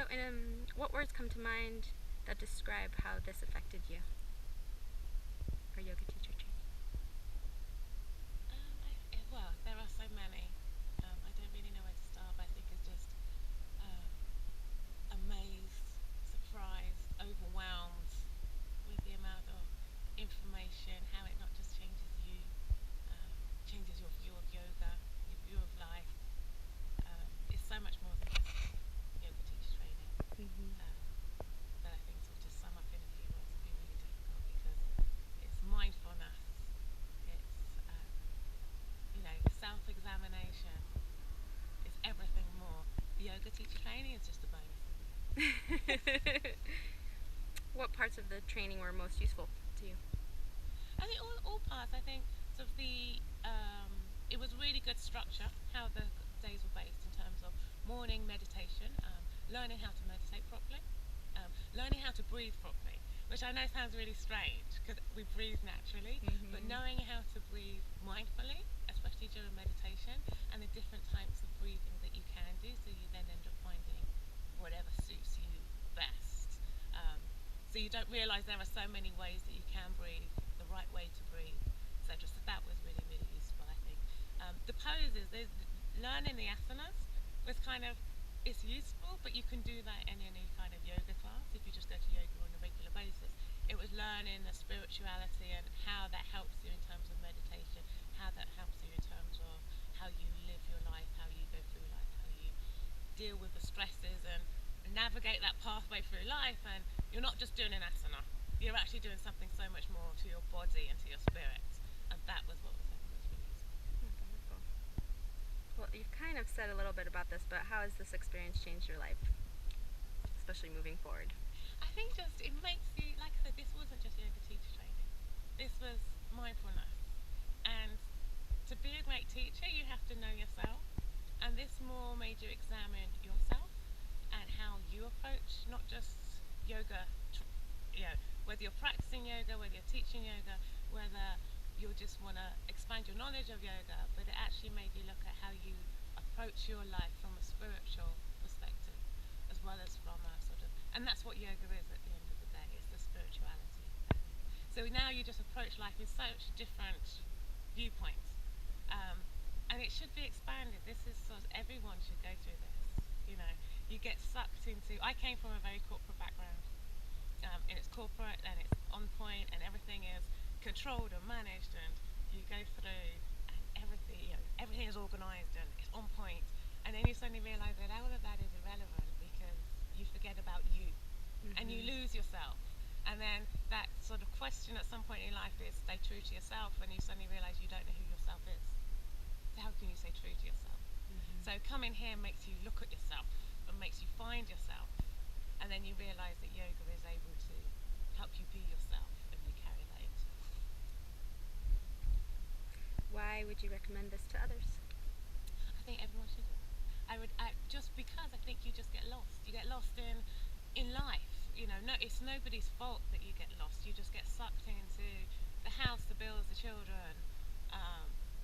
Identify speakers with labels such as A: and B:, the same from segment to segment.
A: So, what words come to mind that describe how this affected you, our yoga teacher training?
B: Well, there are so many. I don't really know where to start, but I think it's just amazed, surprised, overwhelmed with the amount of information, how it not just changes you, changes your view of yoga, your view of life. It's so much more than just yoga teacher training.
A: Mm-hmm.
B: But I think to just sum up in a few words would be really difficult because it's mindfulness, it's self-examination, it's everything more. Yoga teacher training is just a bonus, isn't it?
A: What parts of the training were most useful to you?
B: I think all parts. I think sort of it was really good structure how the days were based in terms of morning meditation, learning how to meditate properly, learning how to breathe properly, which I know sounds really strange because we breathe naturally, but knowing how to breathe mindfully, especially during meditation, and the different types of breathing that you can do, so you then end up finding whatever suits you best. So you don't realise there are so many ways that you can breathe, the right way to breathe, etc. So that was really, really useful, I think. The poses, learning the asanas was kind of, it's useful, but you can do that in any kind of yoga class if you just go to yoga on a regular basis. It was learning the spirituality and how that helps you in terms of meditation, how that helps you in terms of how you live your life, how you go through life, how you deal with the stresses and navigate that pathway through life. And you're not just doing an asana, you're actually doing something so much more to your body and to your spirit. And that was what was really useful.
A: Wonderful. Well, you've kind of said a little bit about this, but how has this experience changed your life, especially moving forward?
B: I think just it makes you, like I said, this wasn't just yoga teacher training. This was mindfulness. And to be a great teacher, you have to know yourself. And this more made you examine yourself and how you approach not just yoga, whether you're practicing yoga, whether you're teaching yoga, whether you just want to expand your knowledge of yoga, but it actually made you look at how you approach your life from a spiritual perspective, as well as from a sort of, and that's what yoga is at the end of the day, it's the spirituality. So now you just approach life with such different viewpoints. And it should be expanded. This is sort of, everyone should go through this. You get sucked into, I came from a very corporate background. And it's corporate and it's on point and everything is controlled and managed and you go through and everything is organised and it's on point. And then you suddenly realise that all of that is irrelevant because you forget about you and you lose yourself. And then that sort of question at some point in life is stay true to yourself, and you suddenly realise you don't know who yourself is. So how can you stay true to yourself? So coming here makes you look at yourself and makes you find yourself, and then you realise that yoga is able to help you be yourself, and you carry that into life.
A: Why would you recommend this to others?
B: I think everyone should do it. Just because I think you just get lost. You get lost in life. No, it's nobody's fault that you get lost. You just get sucked into the house, the bills, the children.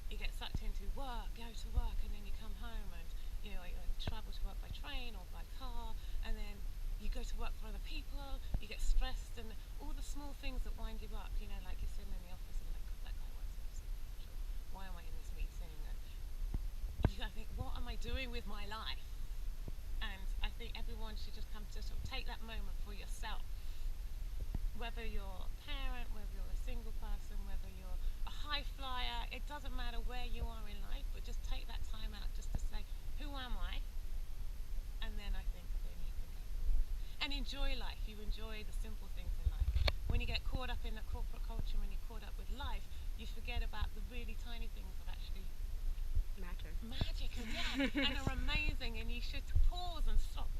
B: You get sucked into work, go to work, and then you come home and you travel to work by train or by car, and then you go to work for other people. You get stressed and all the small things that wind you up. Like you're sitting in the office and like, God, that guy works there so much. Or why am I in this meeting? And you gotta think, what am I doing with my life? And I think everyone should just come to sort of take that moment for yourself. Whether you're a parent, whether you're a single person, whether you're a high flyer, it doesn't matter where you are in life, but just take that time out just to say, who am I? And then I think then you can go forward. And enjoy life. You enjoy the simple things in life. When you get caught up in the corporate culture, when you're caught up with life, you forget about the really tiny things that actually magic and are amazing, and you should pause and stop.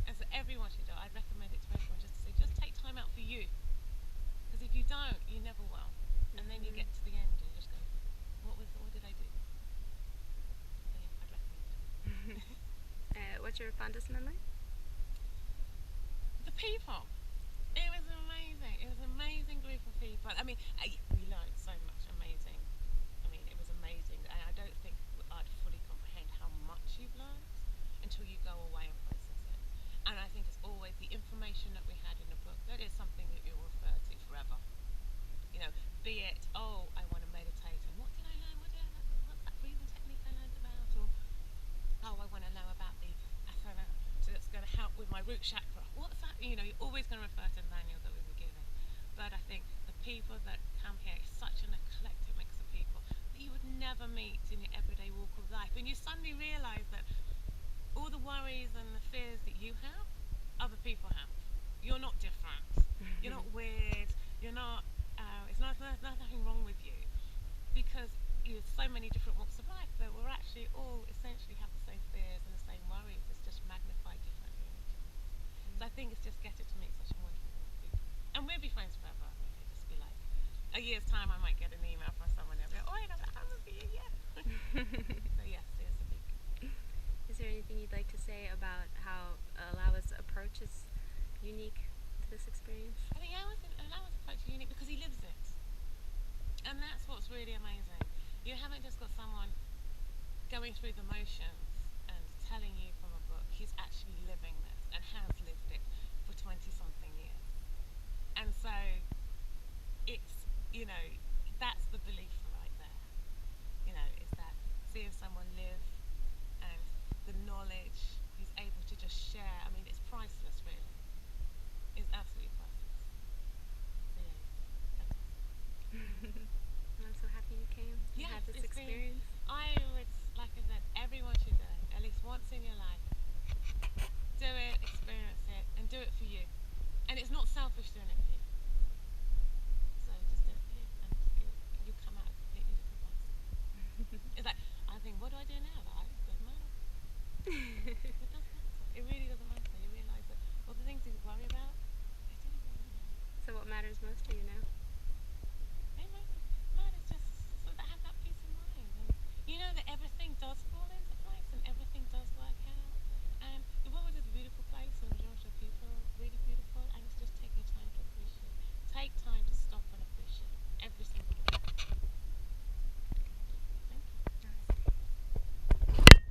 B: And so everyone should do it. I'd recommend it to everyone just to say, just take time out for you. Because if you don't, you never will. And then you get to the end and you just go, what did I do? So yeah, I'd recommend it.
A: What's your fondest memory?
B: The people. It was amazing. It was an amazing group of people. I mean, we learned so much. Amazing. I mean, it was amazing. And I don't think I'd fully comprehend how much you've learned until you go away and process it. root chakra. What's that? You're always going to refer to the manual that we were given. But I think the people that come here is such an eclectic mix of people that you would never meet in your everyday walk of life. And you suddenly realise that all the worries and the fears that you have, other people have. You're not different. You're not weird. You're not. There's nothing wrong with you, because you have so many different walks of life that we're actually all essentially have the same fears and the same worries. It's just magnified differently in each of us. So I think it's just getting to meet such a wonderful group of people, and we'll be friends forever. I mean, it'll just be like a year's time. I might get an email from someone and be like, "Oh, I remember you, yeah." So yes, it's a big.
A: Is there anything you'd like to say about how Alawa's approach is unique to this experience?
B: I think Alawa's approach is unique because he lives it. And that's what's really amazing. You haven't just got someone going through the motions and telling you from a book. He's actually living this and has lived it for 20 something years. And so it's, that's the belief right there. Is that seeing someone live and the knowledge he's able to just share. I mean, it's priceless, really. It's absolutely priceless. So yeah, fantastic.
A: I'm so happy you came. You had this experience.
B: I would, like I said, everyone should do it at least once in your life. Do it, experience it, and do it for you. And it's not selfish doing it for you.